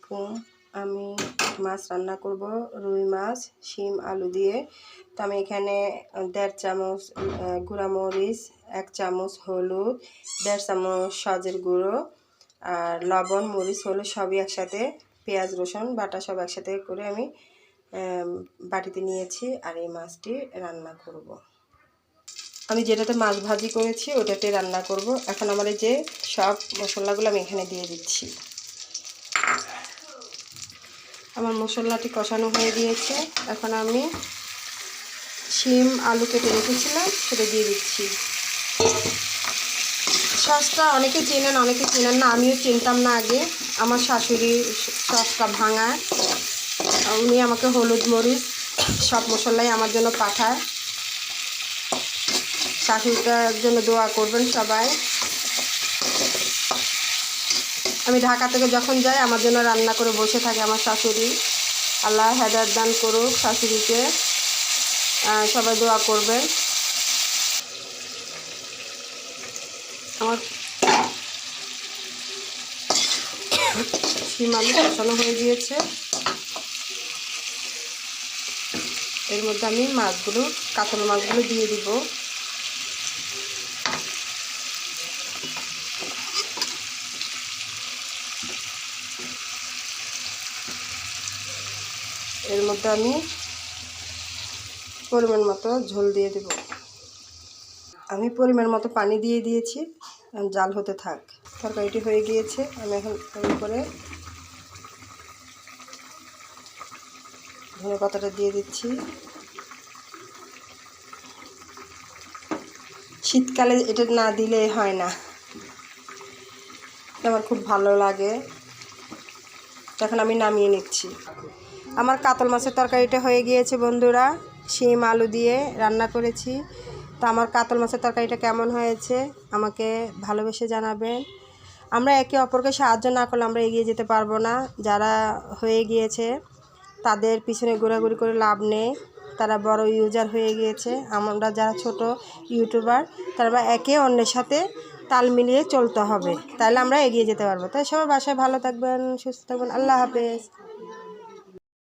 আলাইকুম। আমি মাছ রান্না করব, রুই মাছ শিম আলু দিয়ে। তো আমি এখানে 1.5 চামচ গুঁড়া মরিচ, 1 চামচ হলুদ, 1.5 চামচ সজের গুঁড়ো আর লবণ মরিচ হলুদ সবই একসাথে, পেঁয়াজ রসুন বাটা সব একসাথে করে আমি বাটিতে নিয়েছি। আর এই মাছটি রান্না করব। আমি যেটাতে মাছ ভাজি করেছি ওটাতে রান্না করব। এখন আমার এই যে সব মশলাগুলো আমি এখানে দিয়ে দিচ্ছি। আমার মশলাটি কষানো হয়ে গিয়েছে। এখন আমি শিম আলু কেটে রেখেছিলাম সেটা দিয়ে দিচ্ছি। সসটা অনেকে চেনেন অনেকে চেনেন না, আমিও চিনতাম না আগে। আমার শাশুড়ি সসটা ভাঙায়, উনি আমাকে হলুদ মরিচ সব মশলাই আমার জন্য পাঠায়। শাশুড়িটার জন্য দোয়া করবেন সবাই। আমি ঢাকা থেকে যখন যাই আমার জন্য রান্না করে বসে থাকে আমার শাশুড়ি। আল্লাহ হেদায়েত দান করুক শাশুড়িকে, সবাই দোয়া করবেন। আমার শিম আলু কষানো হয়ে গিয়েছে। এর মধ্যে আমি মাছগুলো কাতল মাছগুলো দিয়ে দিব। এর মধ্যে আমি পরিমাণ মতো ঝোল দিয়ে দেব। আমি পরিমাণ মতো পানি দিয়ে দিয়েছি, জাল হতে থাক। তরকারিটি হয়ে গিয়েছে। আমি এখন এর উপরে ধনে পাতাটা দিয়ে দিচ্ছি। শীতকালে এটা না দিলে হয় না, আমার খুব ভালো লাগে। এখন আমি নামিয়ে নিচ্ছি। আমার কাতল মাছের তরকারিটা হয়ে গিয়েছে বন্ধুরা, শিম আলু দিয়ে রান্না করেছি। তো আমার কাতল মাছের তরকারিটা কেমন হয়েছে আমাকে ভালোবেসে জানাবেন। আমরা একে অপরকে সাহায্য না করলে আমরা এগিয়ে যেতে পারবো না। যারা হয়ে গিয়েছে তাদের পিছনে ঘোরাঘুরি করে লাভ নেই, তারা বড় ইউজার হয়ে গিয়েছে। আমরা যারা ছোট ইউটিউবার তারা একে অন্যের সাথে তাল মিলিয়ে চলতে হবে, তাহলে আমরা এগিয়ে যেতে পারবো। তাই সবাই বাসায় ভালো থাকবেন, সুস্থ থাকবেন। আল্লাহ হাফেজ।